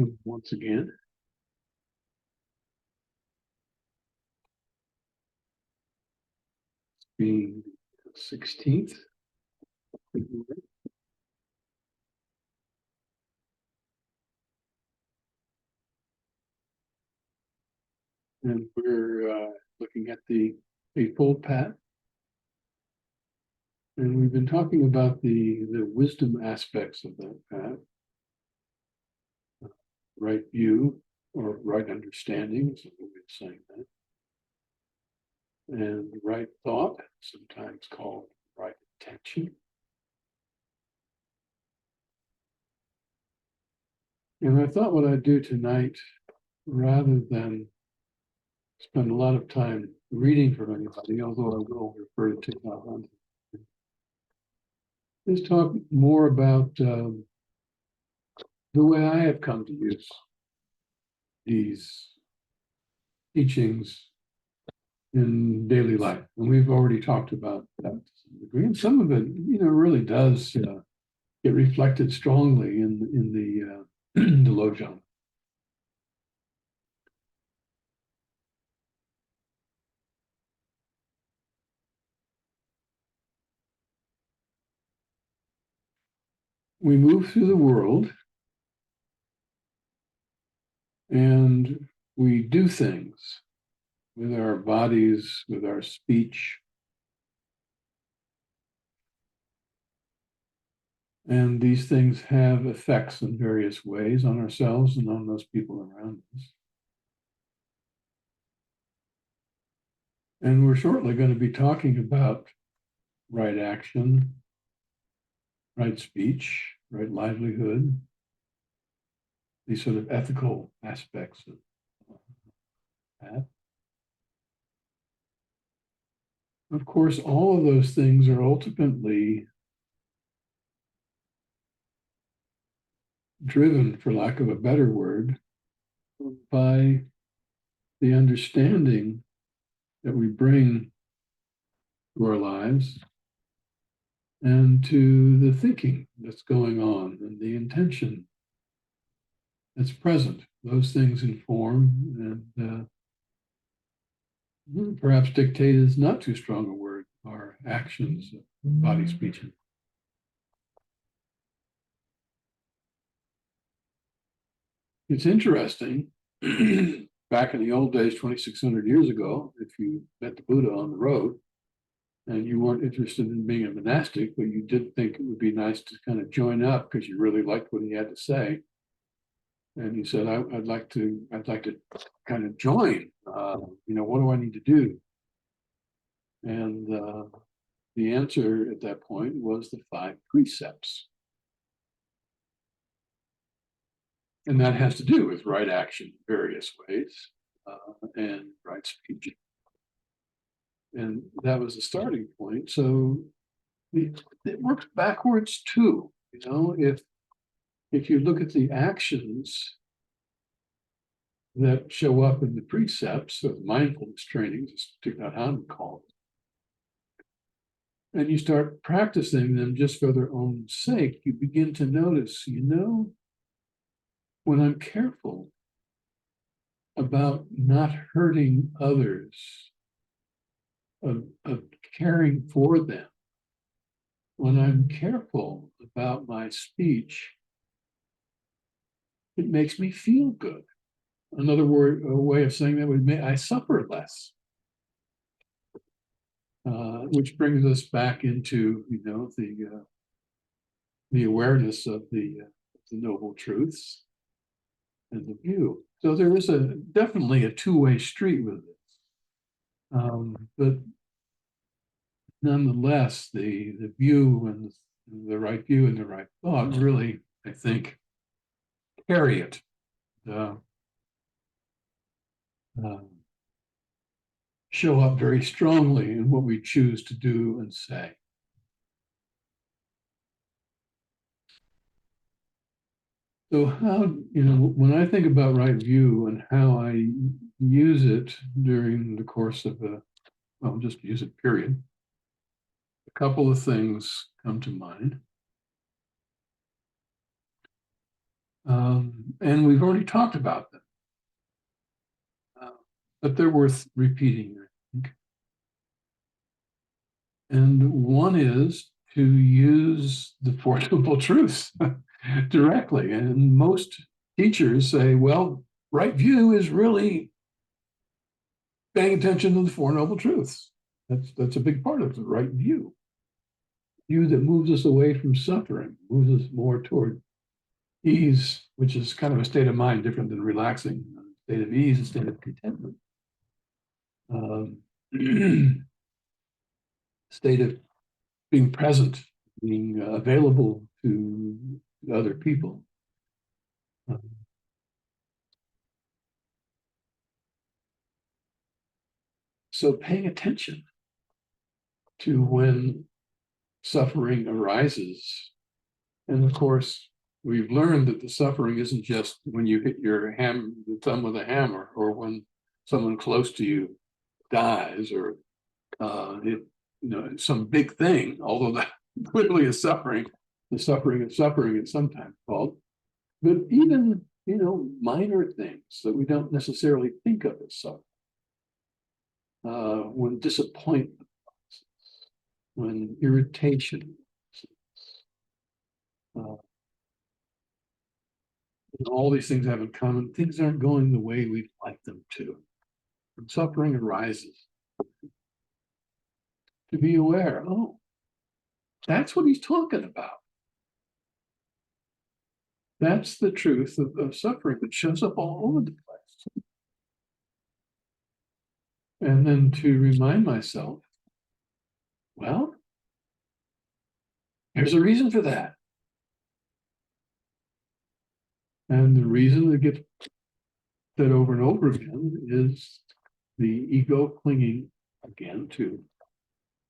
welcome once again. Being 16th. And we're looking at the Eightfold Path. And we've been talking about the wisdom aspects of that path. Right view or right understanding is a way of saying that. And right thought, sometimes called right intention. And I thought what I'd do tonight, rather than spend a lot of time reading from anybody, although I will refer to Thich, is talk more about the way I have come to use these teachings in daily life. And we've already talked about that to some degree. And some of it, really does get reflected strongly in the the Lojong. We move through the world and we do things with our bodies, with our speech. And these things have effects in various ways on ourselves and on those people around us. And we're shortly going to be talking about right action, right speech, right livelihood, these sort of ethical aspects of that. Of course, all of those things are ultimately driven, for lack of a better word, by the understanding that we bring to our lives and to the thinking that's going on and the intention that's present. Those things inform and perhaps dictate is not too strong a word, our actions, body, speech. It's interesting, back in the old days, 2,600 years ago, if you met the Buddha on the road and you weren't interested in being a monastic, but you did think it would be nice to kind of join up because you really liked what he had to say. And you said, I'd like to kind of join, what do I need to do? And the answer at that point was the 5 precepts. And that has to do with right action in various ways and right speech. And that was the starting point. So it works backwards too. If you look at the actions that show up in the precepts of mindfulness trainings, as Thich Nhat Hanh would call it, and you start practicing them just for their own sake, you begin to notice, when I'm careful about not hurting others, of caring for them, when I'm careful about my speech, it makes me feel good. Another way of saying that would be I suffer less. Which brings us back into, the awareness of the noble truths and the view. So there is definitely a two-way street with this. But nonetheless, the view and the right view and the right thought really, I think, carry it. Show up very strongly in what we choose to do and say. So how, when I think about right view and how I use it during the course of just use it, period, a couple of things come to mind. And we've already talked about them, but they're worth repeating, I think. And one is to use the Four Noble Truths directly. And most teachers say, well, right view is really paying attention to the Four Noble Truths. That's a big part of the right view. View that moves us away from suffering, moves us more toward ease, which is kind of a state of mind different than relaxing. A state of ease, a state of contentment. State of being present, being available to other people. So paying attention to when suffering arises. And of course, we've learned that the suffering isn't just when you hit your thumb with a hammer, or when someone close to you dies, or some big thing, although that clearly is suffering. The suffering of suffering is sometimes called. But even, minor things that we don't necessarily think of as suffering. When disappointment, when irritation, all these things have in common, things aren't going the way we'd like them to. When suffering arises, to be aware, oh, that's what he's talking about. That's the truth of suffering that shows up all over the place. And then to remind myself, well, there's a reason for that. And the reason that gets said over and over again is the ego clinging again to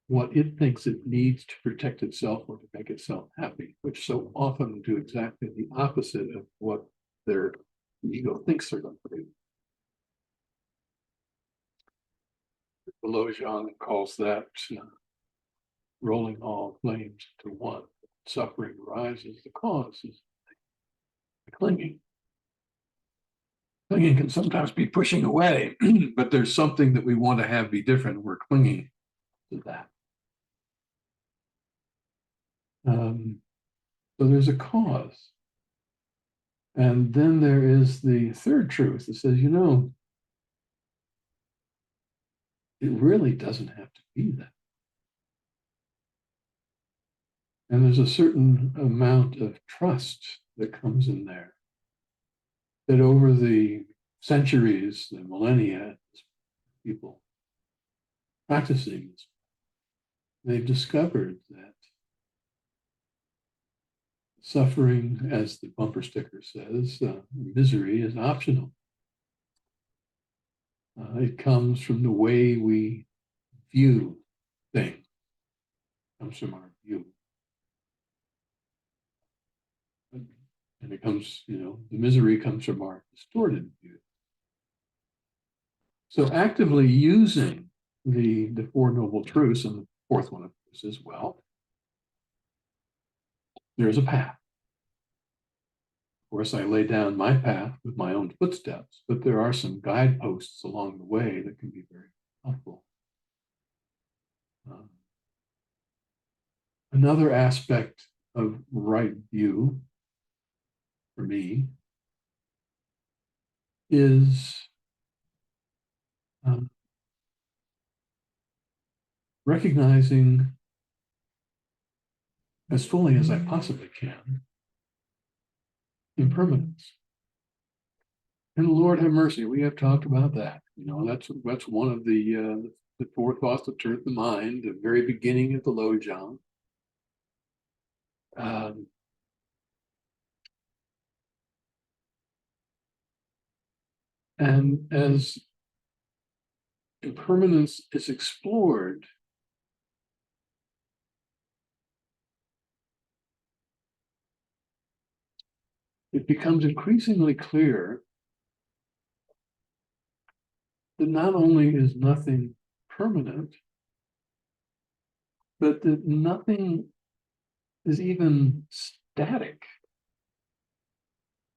what it thinks it needs to protect itself or to make itself happy, which so often do exactly the opposite of what their ego thinks they're going to do. Lojong calls that rolling all flames to one. Suffering arises, the cause is the clinging. Clinging can sometimes be pushing away, but there's something that we want to have be different. We're clinging to that. So there's a cause. And then there is the third truth that says, it really doesn't have to be that. And there's a certain amount of trust that comes in there. That over the centuries, the millennia, people practicing this, they've discovered that suffering, as the bumper sticker says, misery is optional. It comes from the way we view things. It comes from our view. And it comes, the misery comes from our distorted view. So actively using the Four Noble Truths, and the fourth one of course is, well, there's a path. Of course, I lay down my path with my own footsteps, but there are some guideposts along the way that can be very helpful. Another aspect of right view for me is recognizing as fully as I possibly can impermanence. And Lord have mercy, we have talked about that. That's one of the four thoughts that turn the mind, the very beginning of the Lojong. And as impermanence is explored, it becomes increasingly clear that not only is nothing permanent, but that nothing is even static.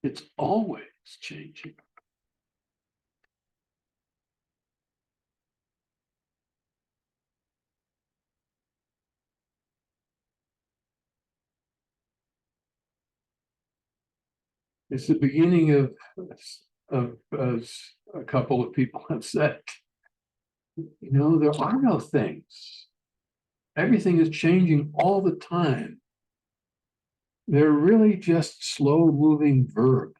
It's always changing. It's the beginning of, as a couple of people have said, there are no things. Everything is changing all the time. They're really just slow moving verbs.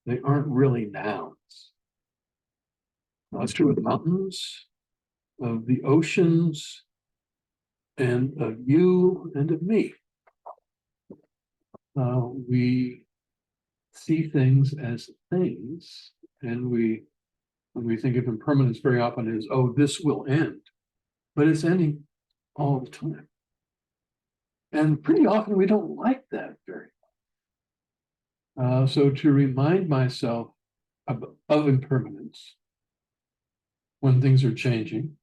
They aren't really nouns. That's true of the mountains, of the oceans, and of you and of me. We see things as things, and when we think of impermanence very often as, oh, this will end, but it's ending all the time. And pretty often we don't like that very much. So to remind myself of impermanence when things are changing,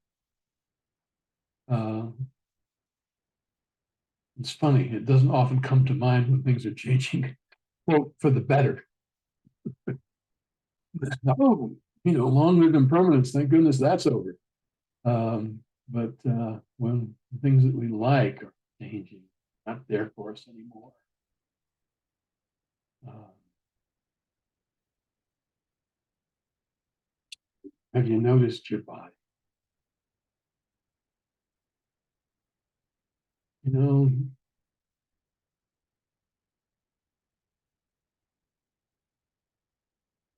it's funny, it doesn't often come to mind when things are changing, well, for the better. Oh, long lived impermanence, thank goodness that's over. But when things that we like are changing, not there for us anymore. Have you noticed your body?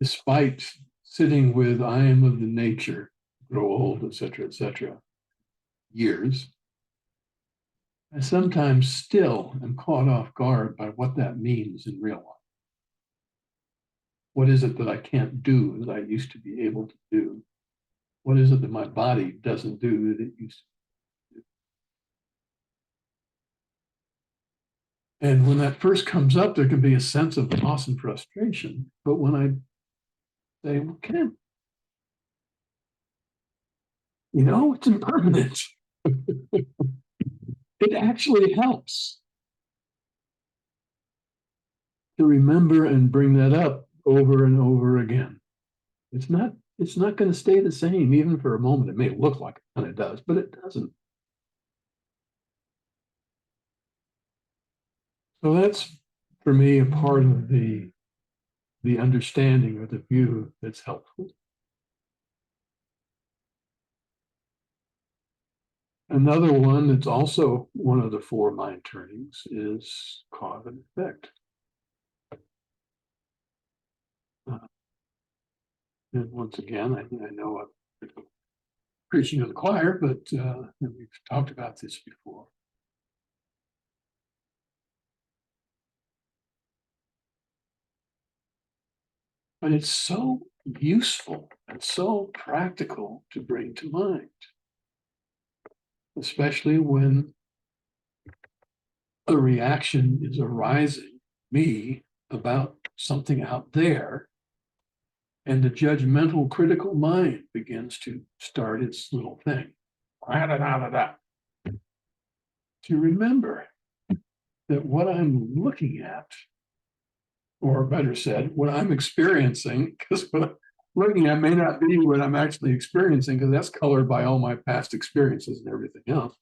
Despite sitting with I am of the nature, grow old, etc., years, I sometimes still am caught off guard by what that means in real life. What is it that I can't do that I used to be able to do? What is it that my body doesn't do that it used to do? And when that first comes up, there can be a sense of loss and frustration. But when I say, well, Ken, it's impermanent. It actually helps to remember and bring that up over and over again. It's not going to stay the same, even for a moment. It may look like it when it does, but it doesn't. So that's, for me, a part of the understanding or the view that's helpful. Another one that's also one of the four mind turnings is cause and effect. And once again, I know I'm preaching to the choir, but we've talked about this before. But it's so useful and so practical to bring to mind, especially when a reaction is arising me about something out there, and the judgmental, critical mind begins to start its little thing. To remember that what I'm looking at, or better said, what I'm experiencing, because what I'm looking at may not be what I'm actually experiencing, because that's colored by all my past experiences and everything else,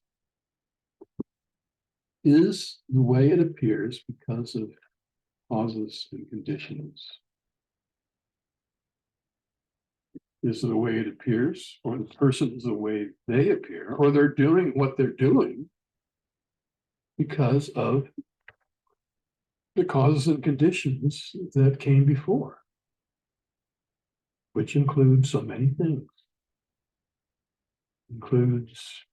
is the way it appears because of causes and conditions. Is the way it appears, or the person is the way they appear, or they're doing what they're doing because of the causes and conditions that came before, which include so many things. Includes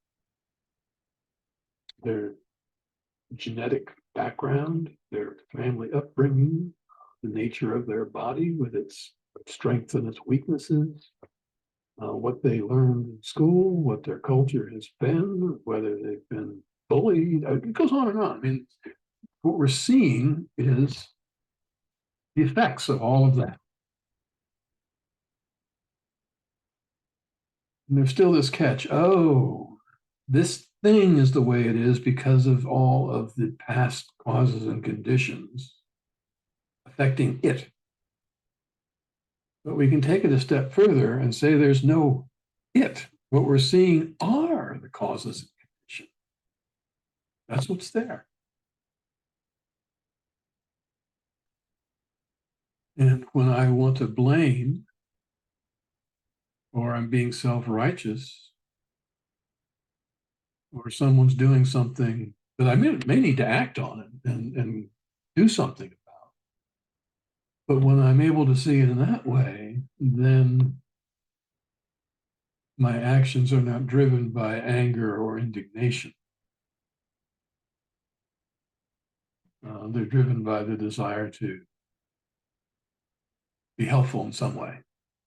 their genetic background, their family upbringing, the nature of their body with its strengths and its weaknesses, what they learned in school, what their culture has been, whether they've been bullied. It goes on and on. I mean, what we're seeing is the effects of all of that. And there's still this catch. Oh, this thing is the way it is because of all of the past causes and conditions affecting it. But we can take it a step further and say there's no it. What we're seeing are the causes and conditions. That's what's there. And when I want to blame, or I'm being self-righteous, or someone's doing something that I may need to act on it and do something about. But when I'm able to see it in that way, then my actions are not driven by anger or indignation. They're driven by the desire to be helpful in some way,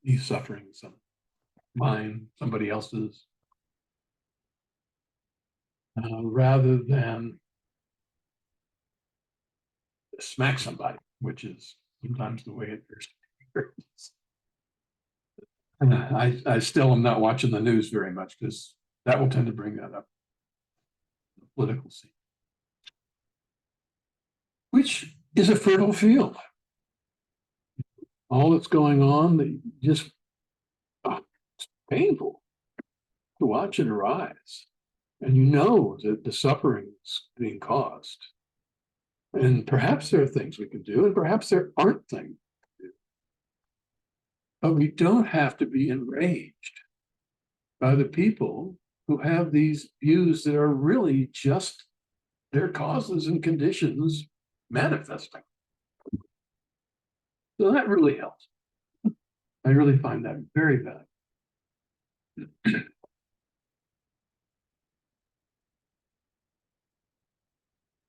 ease suffering, some mine, somebody else's, rather than smack somebody, which is sometimes the way it appears to be. I still am not watching the news very much because that will tend to bring that up. The political scene, which is a fertile field. All that's going on, that just it's painful to watch it arise. And you know that the suffering is being caused. And perhaps there are things we can do, and perhaps there aren't things to do. But we don't have to be enraged by the people who have these views that are really just their causes and conditions manifesting. So that really helps. I really find that very valuable.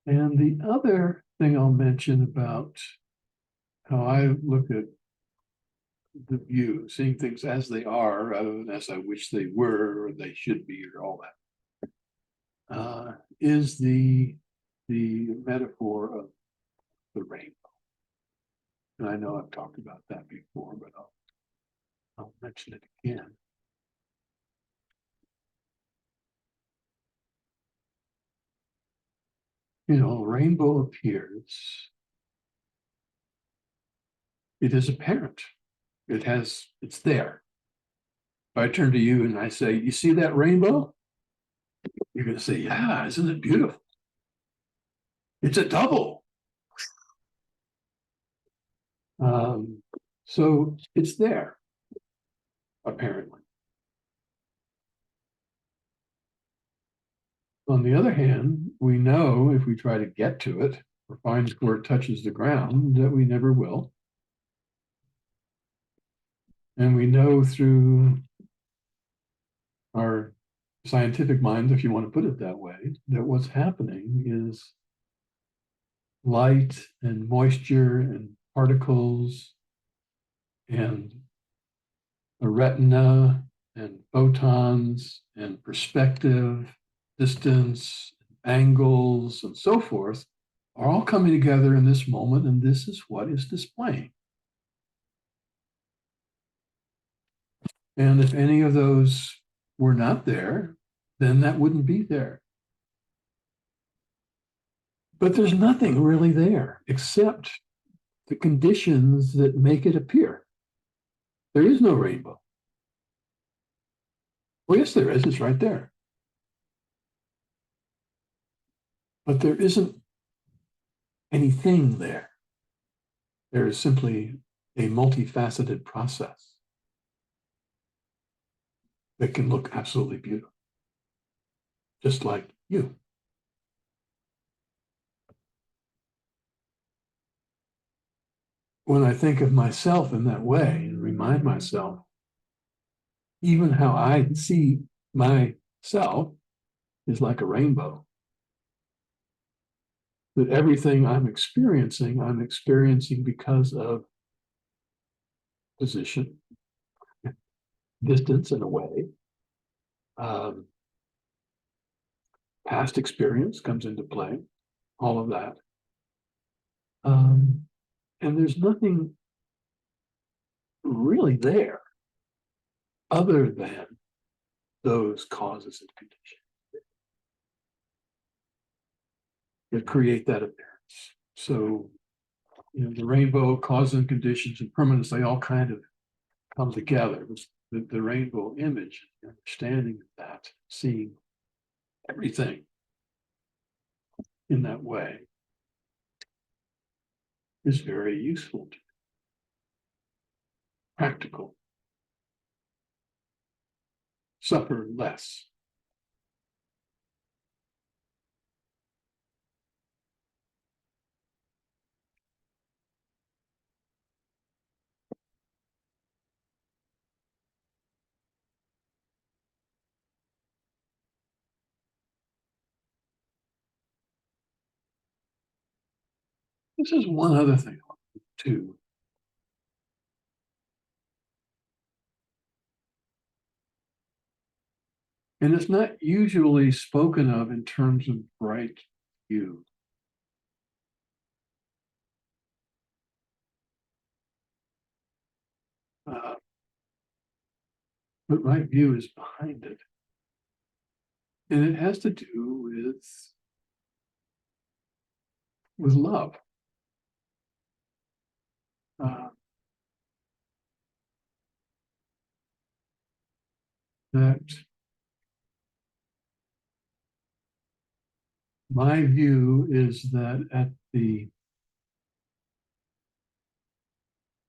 And the other thing I'll mention about how I look at the view, seeing things as they are rather than as I wish they were or they should be or all that, is the metaphor of the rainbow. And I know I've talked about that before, but I'll mention it again. You know, a rainbow appears. It is apparent. It's there. If I turn to you and I say, you see that rainbow? You're going to say, yeah, isn't it beautiful? It's a double. So it's there, apparently. On the other hand, we know if we try to get to it or find where it touches the ground that we never will. And we know through our scientific minds, if you want to put it that way, that what's happening is light and moisture and particles and a retina and photons and perspective, distance, angles, and so forth are all coming together in this moment, and this is what is displaying. And if any of those were not there, then that wouldn't be there. But there's nothing really there except the conditions that make it appear. There is no rainbow. Well, yes, there is. It's right there. But there isn't anything there. There is simply a multifaceted process that can look absolutely beautiful, just like you. When I think of myself in that way and remind myself, even how I see myself is like a rainbow. That everything I'm experiencing because of position, distance in a way. Past experience comes into play, all of that. And there's nothing really there other than those causes and conditions that create that appearance. So, you know, the rainbow, causes and conditions, and permanence, they all kind of come together, the rainbow image, the understanding of that, seeing everything in that way is very useful, practical. Suffer less. This is one other thing too. And it's not usually spoken of in terms of bright view. But right view is behind it. And it has to do with love. That my view is that at the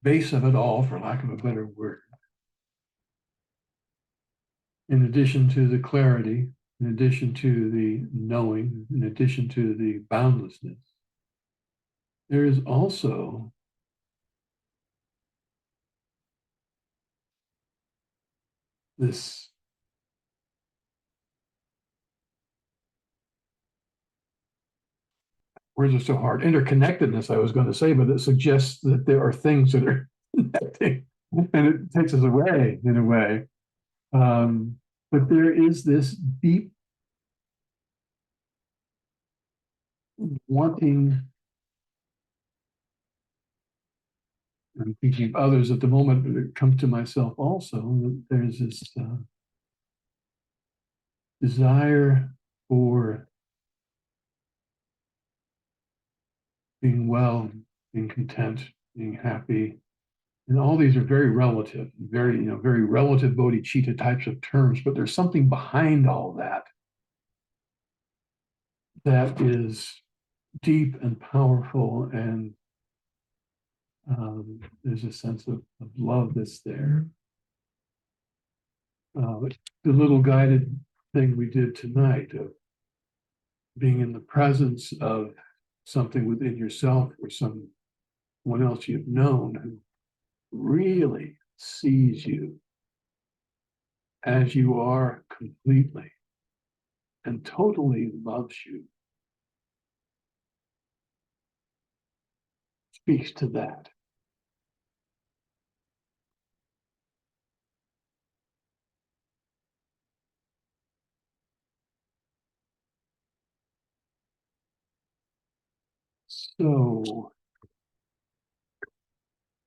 base of it all, for lack of a better word, in addition to the clarity, in addition to the knowing, in addition to the boundlessness, there is also this words are so hard, interconnectedness, I was going to say, but it suggests that there are things that are connecting, and it takes us away in a way. But there is this deep wanting, I'm thinking of others at the moment, but it comes to myself also, that there's this desire for being well, being content, being happy. And all these are very relative, very relative bodhicitta types of terms, but there's something behind all that that is deep and powerful, and there's a sense of love that's there. The little guided thing we did tonight of being in the presence of something within yourself or someone else you've known who really sees you as you are completely and totally loves you, speaks to that. So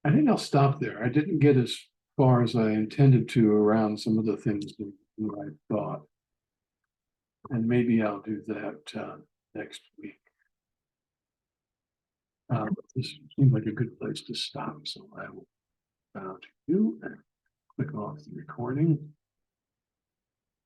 I think I'll stop there. I didn't get as far as I intended to around some of the things that I thought. And maybe I'll do that next week. This seemed like a good place to stop, so I will bow to you and click off the recording.